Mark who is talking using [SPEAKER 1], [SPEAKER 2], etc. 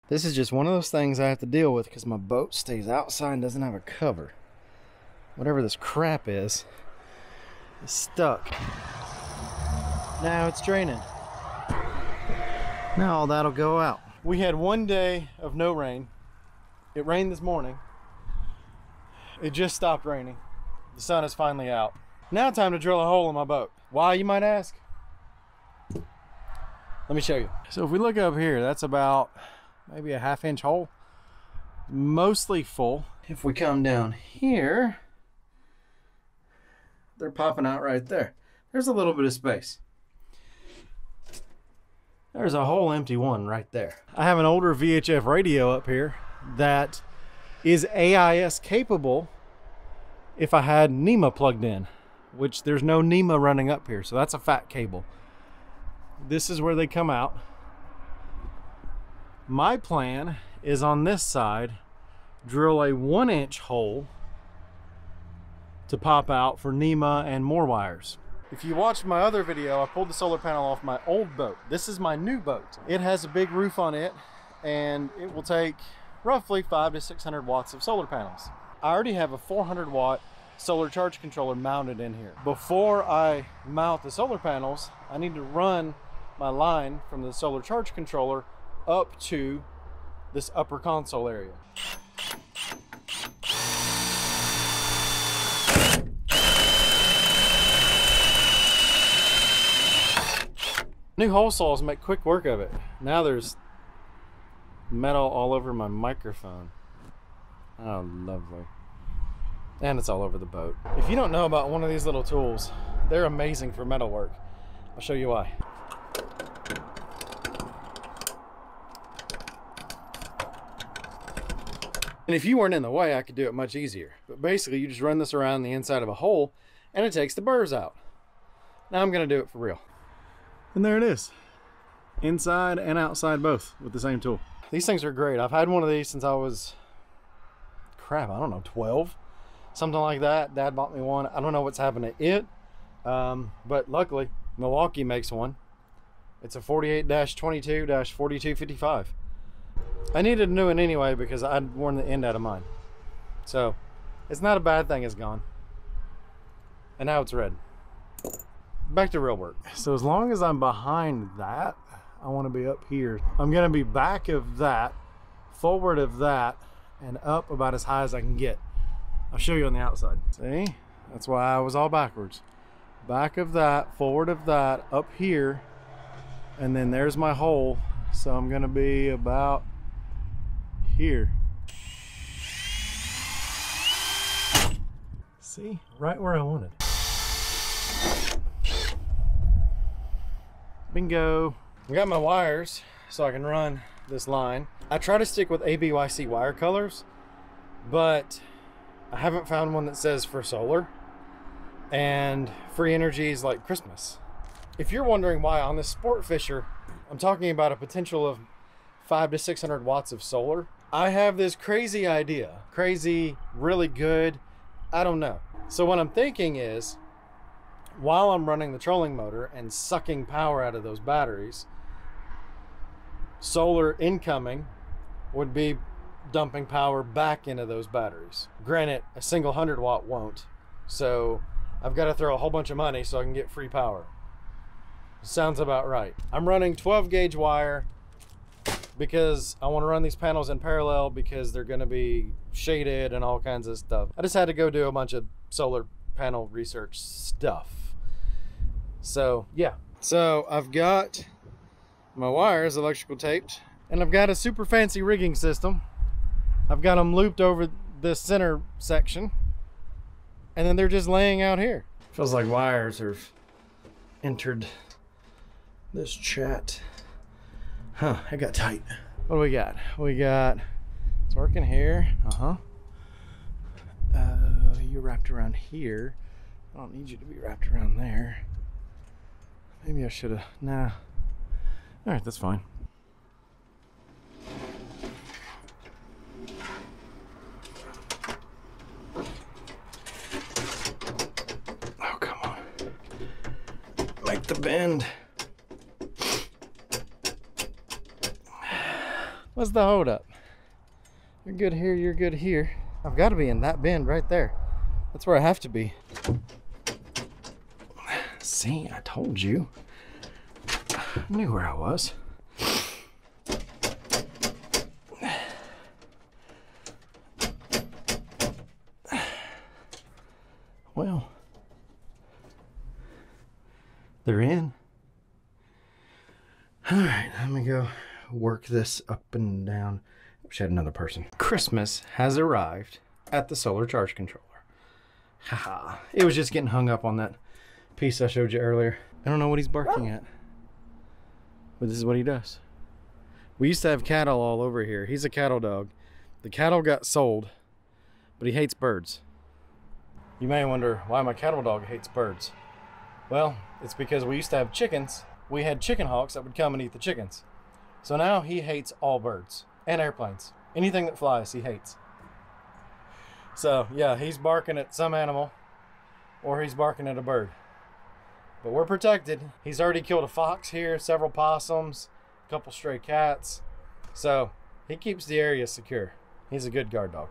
[SPEAKER 1] This is just one of those things I have to deal with because my boat stays outside and doesn't have a cover. Whatever this crap is stuck. Now it's draining. Now all that'll go out. We had one day of no rain. It rained this morning. It just stopped raining. The sun is finally out. Now time to drill a hole in my boat. Why, you might ask? Let me show you. So if we look up here, that's about maybe a 1/2 inch hole. Mostly full. If we come down here, they're popping out right there. There's a little bit of space. There's a whole empty one right there. I have an older VHF radio up here that is AIS capable if I had NEMA plugged in, which there's no NEMA running up here, so that's a fat cable. This is where they come out. My plan is on this side, drill a 1-inch hole to pop out for NEMA and more wires. If you watched my other video, I pulled the solar panel off my old boat. This is my new boat. It has a big roof on it, and it will take roughly 500 to 600 watts of solar panels. I already have a 400 watt solar charge controller mounted in here. Before I mount the solar panels, I need to run my line from the solar charge controller up to this upper console area. New hole saws make quick work of it. Now there's metal all over my microphone. Oh, lovely. And it's all over the boat. If you don't know about one of these little tools, they're amazing for metal work. I'll show you why. And if you weren't in the way, I could do it much easier. But basically, you just run this around the inside of a hole and it takes the burrs out. Now I'm gonna do it for real. And there it is. Inside and outside both with the same tool. These things are great. I've had one of these since I was, crap, I don't know, 12? Something like that. Dad bought me one. I don't know what's happened to it. But luckily, Milwaukee makes one. It's a 48-22-4255. I needed a new one anyway because I'd worn the end out of mine. So, it's not a bad thing it's gone. And now it's red. Back to real work. So as long as I'm behind that, I want to be up here. I'm going to be back of that, forward of that, and up about as high as I can get. I'll show you on the outside. See? That's why I was all backwards. Back of that, forward of that, up here, and then there's my hole. So I'm going to be about here. See? Right where I wanted. Bingo. I got my wires so I can run this line. I try to stick with ABYC wire colors, but I haven't found one that says for solar, and free energy is like Christmas. If you're wondering why on this Sport Fisher I'm talking about a potential of 500 to 600 watts of solar, I have this crazy idea. Crazy, really good, I don't know. So what I'm thinking is, while I'm running the trolling motor and sucking power out of those batteries, solar incoming would be dumping power back into those batteries. Granted, a single 100 watt won't, so I've got to throw a whole bunch of money so I can get free power. Sounds about right. I'm running 12 gauge wire because I want to run these panels in parallel because they're going to be shaded and all kinds of stuff. I just had to go do a bunch of solar panel research stuff. So yeah, so I've got my wires electrical taped, and I've got a super fancy rigging system. I've got them looped over this center section, and then they're just laying out here. Feels like wires have entered this chat. Huh, it got tight. What do we got? We got, it's working here. You're wrapped around here. I don't need you to be wrapped around there. Maybe I should have, nah. All right, that's fine. Oh, come on. Make the bend. What's the hold up? You're good here, you're good here. I've got to be in that bend right there. That's where I have to be. See, I told you. I knew where I was. Well, they're in. All right, let me go work this up and down. Wish I had another person. Christmas has arrived at the solar charge controller. Haha, it was just getting hung up on that piece I showed you earlier. I don't know what he's barking at, but this is what he does. We used to have cattle all over here. He's a cattle dog. The cattle got sold, but he hates birds. You may wonder why my cattle dog hates birds. Well, it's because we used to have chickens. We had chicken hawks that would come and eat the chickens. So now he hates all birds and airplanes. Anything that flies, he hates. So yeah, he's barking at some animal or he's barking at a bird. But we're protected. He's already killed a fox here, several possums, a couple stray cats. So he keeps the area secure. He's a good guard dog.